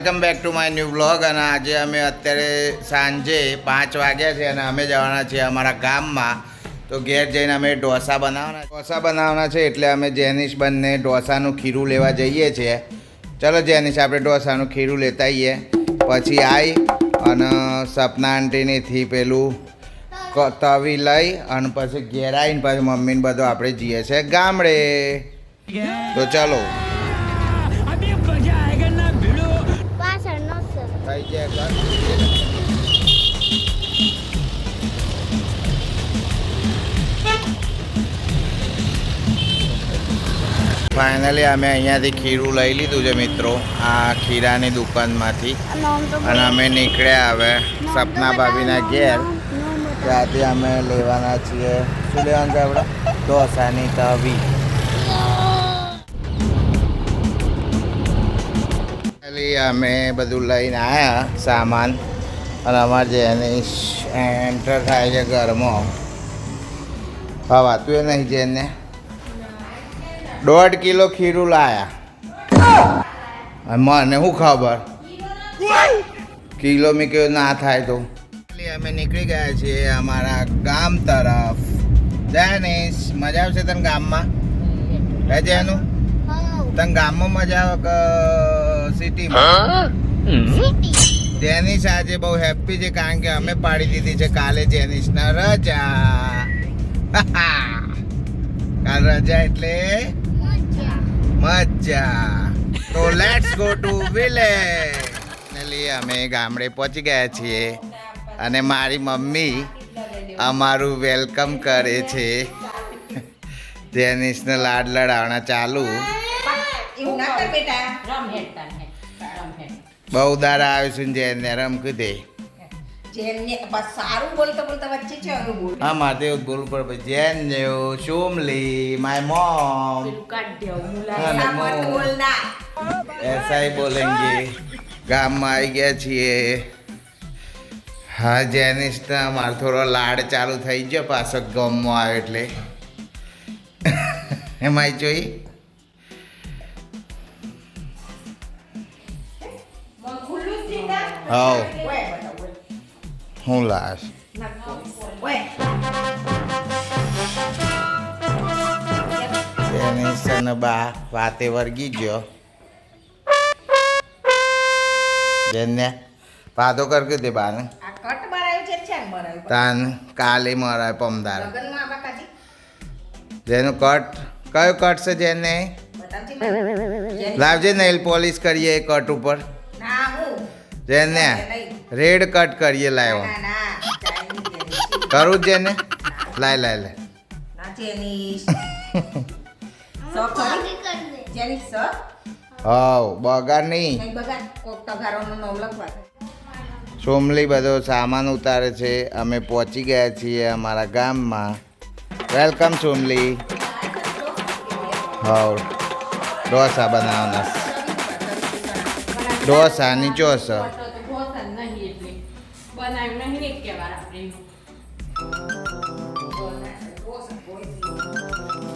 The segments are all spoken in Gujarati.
Welcome back to my new blog. અને આજે અમે અત્યારે સાંજે 5 વાગ્યા છે અને અમે જવાના છીએ અમારા ગામમાં. તો ઘેર જઈને અમે ઢોસા બનાવવાના છે એટલે અમે જેનિશ બંને ઢોસાનું ખીરું લેવા જઈએ છીએ. ચલો જેનિશ, આપણે ઢોસાનું ખીરું લેતા આવીએ, પછી આવી અને સપના આંટીનેથી પેલું તવી લઈ અને પછી ઘેર આવીને પછી મમ્મીને બધો આપણે જઈએ છીએ ગામડે. તો ચલો ફાઇનલી અમે અહીંયાથી ખીરું લઈ લીધું છે મિત્રો, આ ખીરાની દુકાનમાંથી. અને અમે નીકળ્યા હવે સપના ભાભીના ઘેર. ત્યાંથી અમે લેવાના છીએ, શું લેવાનું છે આપણે? ઢોસાની તવી. અમે બધું લઈને આવ્યા સામાન અને અમારે જેનિશ એન્ટર થાય છે ઘરમાં. હા તું એ નહીં જેને 1.5 કિલો ખીરું લાયા. મને શું ખબર, કિલો મેં કેવું ના થાય તો. અમે નીકળી ગયા છીએ અમારા ગામ તરફ. જેનિશ, મજા આવશે તને ગામમાં? હે જેનું, તને ગામમાં મજા આવે કે સિટીમાં? જેનિશ આજે બહુ હેપી છે કારણ કે અમે પાડી દીધી છે કાલે જેનિશના રજા. કાલ રજા એટલે મજા. તો લેટ્સ ગો ટુ વિલેજ. અમે ગામડે પહોંચી ગયા છીએ અને મારી મમ્મી અમારું વેલકમ કરે છે. જેનિશને લાડ લડાવવાના ચાલુ. બહુ દાડા આવ્યું છું જેને રમ કીધે. હા મારે એવું બોલવું પડે. જેન સોમલી માય મોમ એસા ही बोलेंगे. ગામમાં આવી ગયા છીએ. હા જેનિશ મારો થોડો લાડ ચાલુ થઈ ગયો પાછો ગામમાં આવ્યો એટલે. એમાં જોઈ હા હું લાશ જેનિશ અને બા વાતે વર્ગી ગયો. જેને પાતો કર કે દે બાને તાન કાલે મરાય પમદાર. જેનું કટ કયો કટ છે જેને લાવજે નેલ પોલિશ કરીએ એ કટ ઉપર. જેને રેડ કટ કરીએ લાવ્યો કરું જેને લાય લાય લાય. હા બગાડ નહીં. સોમલી બધો સામાન ઉતારે છે. અમે પહોંચી ગયા છીએ અમારા ગામમાં. વેલકમ સોમલી. હા ઢોસા બનાવવાના. ઢોસા નીચો છે.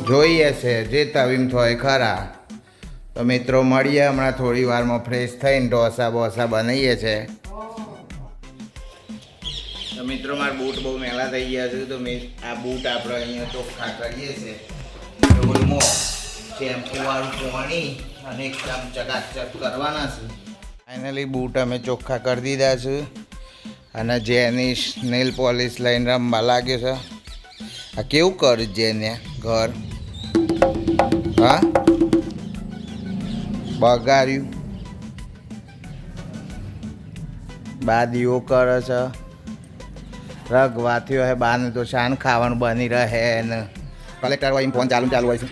જોઈએ છે જે તવીમ થોય ખરા. તો મિત્રો મળીએ હમણાં થોડી વારમાં ફ્રેશ થઈને ઢોસા બોસા બનાવીએ છીએ. તો મિત્રો મારા બૂટ બહુ મેલા થઈ ગયા છે તો મેં આ બૂટ આપણે અહીંયા ચોખ્ખા કરીએ છીએ. શેમ્પૂવાળું પાણી અને એકદમ ચકાચક કરવાના છે. ફાઇનલી બૂટ અમે ચોખ્ખા કરી દીધા છે અને જેનિશ નેલ પોલિશ લઈને રમવા લાગ્યો છે. આ કેવું કર્યું જેને ઘર? હા બગાડ્યું. બાદીઓ કરે છે. રગ વાથ્યો હે બાને તો શાન ખાવાનું બની રહે ને. કલેક્ટર હોય ફોન ચાલુ હોય છે.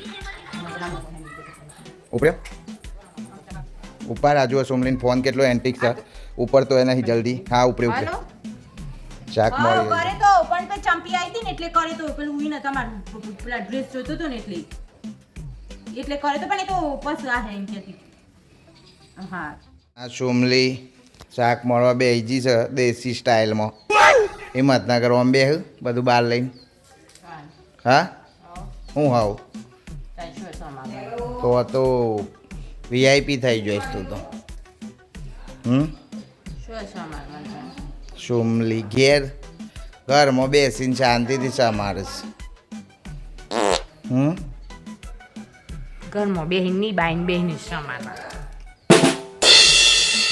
ઉપરે ઉપર આ જુઓ સોમલીન ફોન કેટલો એન્ટિક છે. ઉપર તો એ નહીં જલ્દી. હા ઉપરે ઉપરે શાક મળી કરે તો પણ તે ચંપી આવી હતી ને એટલે કરે તો પેલું ઉઈ ન તમારું પેલા ડ્રેસ જોતો તો ને એટલે કરે તો પણ એ તો બસ આ હે એમ કેતી. હા આ સોમલી શાક મળવા બેહી છે દેશી સ્ટાઇલમાં. હિંમતનગર બે બધું બહાર લઈને. હા હું હાવ તો વીઆઈપી થઈ જઈશ તું તો. શું સમારવાનું? સોમલી ઘરમાં બેસીને શાંતિથી સમારે છે. ઘરમાં બેહીની બાઈન બેહીની સમારવા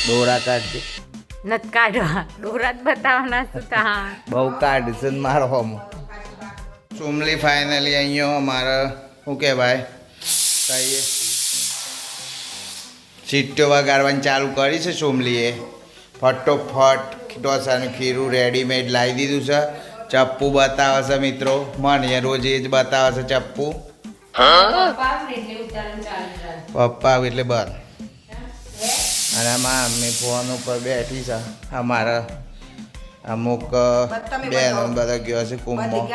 દોરા કાઢજે. નત કાઢવા દોરા જ બતાવવાના શું તા બહુ કાઢશે ને મારો હોમ. સોમલી ફાઇનલી અહીંયા અમારે શું કહેવાય કહીએ ચીટ્ટો વગાડવાની ચાલુ કરી છે સોમલીએ. ફટોફટ ઢોસાનું ખીરું રેડીમેડ લાવી દીધું છે. ચપ્પુ બતાવે છે મિત્રો, મને રોજ એ જ બતાવે છે ચપ્પુ. પપ્પા એટલે બંધ. અને આમાં મમ્મી ફોન ઉપર બેઠી છે. અમારા અમુક બહેનો બધા ગયો છે કુંભમાં.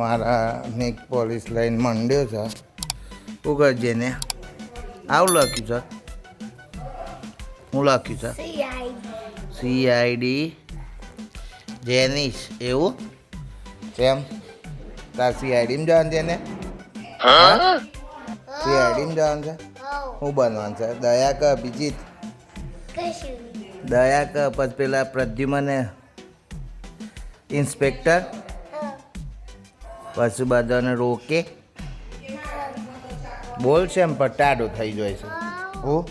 મારા નેક પોલીસ લઈને મંડ્યો છે. શું કરજે ને આવું લખ્યું છે. હું લખ્યું છે CID જેનિશ એવું કેમ તાર CID માં જવાનું છે ને CID માં જવાનું છે. શું બનવાનું છે? દયા ક અભિજીત દયા ક પછી પેલા પ્રદ્યુમને ઇન્સ્પેક્ટર પછી બધાને રોકે બોલ છે એમ પટાડો થઈ જાય છે. હું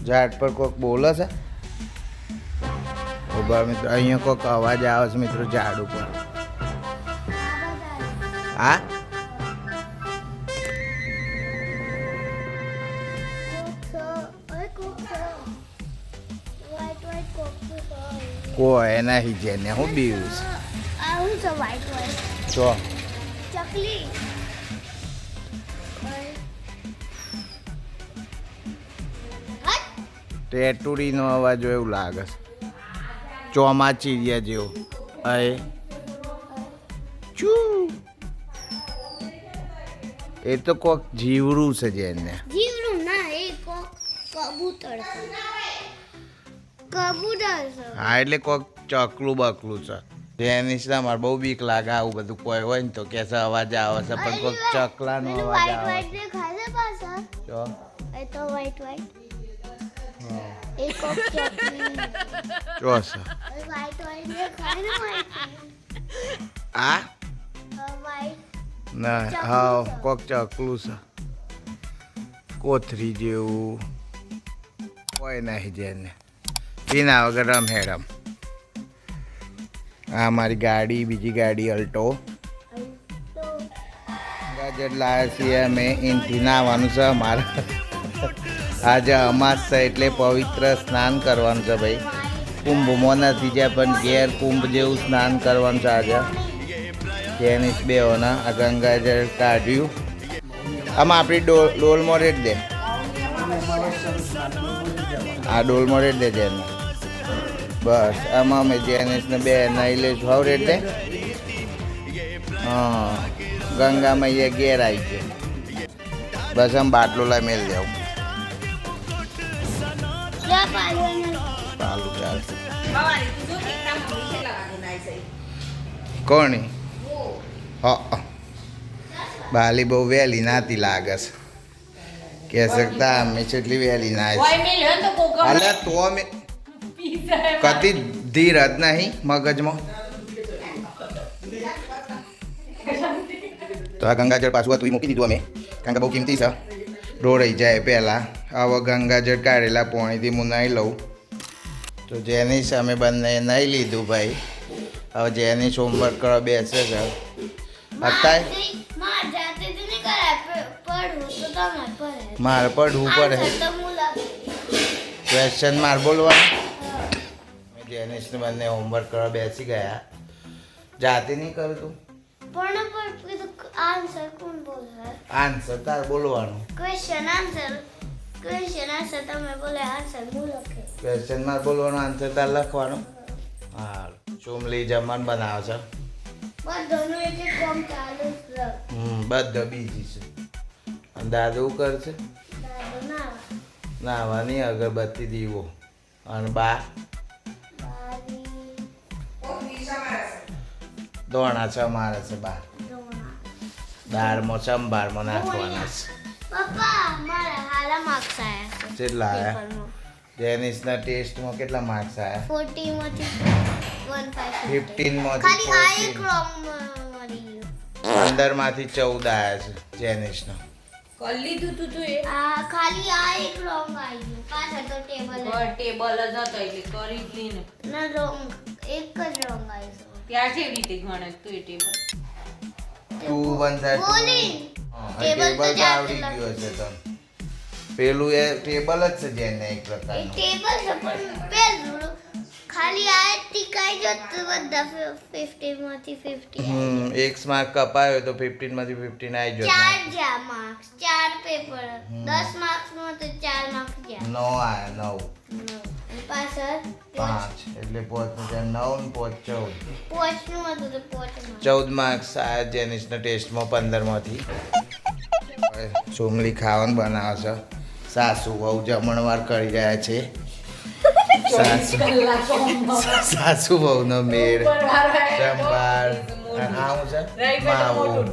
ઝાડ પર કોઈક બોલે છે. ઉભા મિત્રો અહીંયા કોઈક અવાજ આવે છે મિત્રો ઝાડ ઉપર. હા કોઈ નહીં જેને હું બીવું છો ટેટુડીનો અવાજ એવું લાગે છે. ચોમાચીરિયા જેવો. અય ચૂ એ તો કોક જીવડું છે જેને. જીવડું ના એ કોક કબૂતર છે. કબૂતર છે. હા એટલે કોક ચકલું બકલું છે. જેની મારે બહુ બીક લાગે આવું બધું કોઈ હોય ને તો કે છે અવાજ આવે છે પણ કોક ચકલાનો અવાજ આવે. વ્હાઈટ દેખાય છે પાછળ. જો એ તો વ્હાઈટ એ કોક ચકલી. જો છે વ્હાઈટ દેખાય ને વ્હાઈટ. આ વ્હાઈટ ના હા કોક ચકલું છે કોથરી જેવું. કોઈ નહીં જેને પીના વગર રમેડમ. આ મારી ગાડી બીજી ગાડી અલ્ટો ગાજર લાવ્યા છીએ અમે. એનથી નાહવાનું છે અમારે. આજે અમાસ છે એટલે પવિત્ર સ્નાન કરવાનું છે ભાઈ. કુંભમાં નથી જ્યાં પણ ઘેર કુંભ જેવું સ્નાન કરવાનું છે આજે. જેની બેઓના આ ગંગાજળ કાઢ્યું. આમાં આપણી ડોલમાં રેટ દે. આ ડોલમાં રેટ દે જેને. બસ આમાં અમે જેનિસને બે નાઈ લઈશું. હાવ રેટ દે. હા ગંગા મૈયા ઘેર આવી છે. બસ આમ બાટલો લાઈ મેળ દેવું. પાલું ચાલશે. કોની હા બાલી બહુ વહેલી નાતી લાગે છે. કે શકતા અમે કેટલી વહેલી નાય અલે તો અમે કદી ધીર જ નહીં મગજમાં. તો આ ગંગાજળ પાછું હતું એ મૂકી દીધું અમે કારણ કે બહુ કિંમતી છે. ડોળાઈ જાય પહેલાં હવે ગંગાજળ કાઢેલા પોણીથી હું નાહી લઉં. તો જેની સામે બંને નાહી લીધું ભાઈ. હવે જેની હોમવર્ક કરવા બેસે છે અત્યારે. મારે પડવું પડે. ક્વેશ્ચન માર બોલવાનું. જેનિસને બંને હોમવર્ક કરવા બેસી ગયા. જાતે નહીં કરું તું. આન્સર કોણ બોલે? આન્સર તાર બોલવાનું. ક્વેશ્ચન આન્સર તમે બોલે આન્સર હું લખે. ક્વેશ્ચન માર બોલવાનો આન્સર તાર લખવાનો. હા ચોમલી જમવાનું બનાવે છે. બધાનું એક એક કામ ચાલુ છે. બધા બીજી છે. અને દાદુ કરશે દાદો ના નાવાની અગરબત્તી દીવો અને બા બારી દોણા ચમારે છે બા દાળમાં સંભારમાં નાખવાના છે પપ્પા મારા હાલા માર્ક્સ આયા છે કેટલા આયા પેપરમાં. જેનિસના ટેસ્ટમાં કેટલા માર્ક્સ આવ્યા 40 માંથી 15 15 માંથી ખાલી આ એક 14 રોંગ મળી ગયું 15 માંથી 14 આવ્યા છે જેનિસનો કરી લીધું તું એ આ ખાલી આ એક રોંગ આવી ગયું પાછળ તો ટેબલ ટેબલ જ હતો એટલે કરી જ લઈને ના રોંગ એક જ રોંગ આવ્યું ત્યાં કેવી રીતે ગણે તું એ ટેબલ 2 1 બોલી ટેબલ તો તો આવડી ગયો છે તને પેલું એ ટેબલ જ છે જેને એક એ પ્રકારનું ટેબલ છે પણ પેલું ખાલી આ ટીકાઈ જો તો બધા 50 માંથી 50 એક માર્ક કપાયો તો 15 માંથી 15 આવી ગયો ચાર જા માર્ક્સ ચાર પેપર 10 માર્ક્સ નું તો 4 માર્ક્સ જા 9 આવ્યા 9 પાછળ 5 એટલે 5 9 ને 5 14 પોચ નું હતું તો પોચ માં 14 માર્ક્સ આયા જેનિસના ટેસ્ટમાં 15 માંથી હવે સોમલી ખાવાનું બનાવે છે સાસુ વહુ જમણવાર કરી રહ્યા છે સાસુ વહુનો મેળ સંભાર આવું છે માવું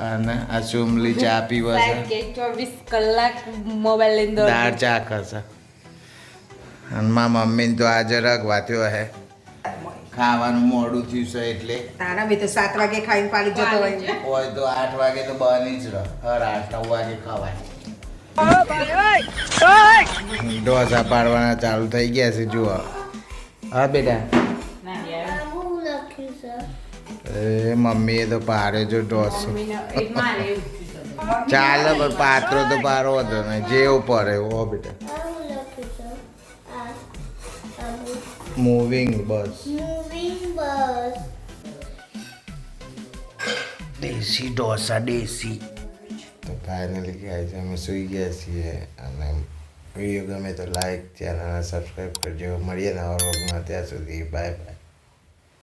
અને આ સોમલી ચા પીવે છે 24 કલાક મોબાઈલ લઈને દાળ ચા કરશે અને મારા મમ્મીને તો આજે રગવા થયો હે ખાવાનું મોડું થયું છે એટલે તારા બી તો 7 વાગે ખાઈને પાડી જતો હોય હોય તો 8 વાગે તો બની જ રહે હર 8 9 વાગે ખવાય ઢોસા પાડવાના ચાલુ થઈ ગયા છે જુઓ હા બેટા હું લખ્યું છે એ મમ્મીએ તો પાડે જો ઢોસો ચાલે પણ પાત્રો તો પારો હતો ને જેવું પડે એવું હો બેટા હું લખ્યું છે આ મૂવિંગ બસ મૂવિંગ બસ દેશી ઢોસા દેશી તો ફાઇનલી ગાઈઝ અમે સૂઈ ગયા છીએ અને વિડીયો ગમે તો લાઈક ચેનલને સબસ્ક્રાઈબ કરજો મળીએ નવા વ્લોગમાં ત્યાં સુધી બાય બાય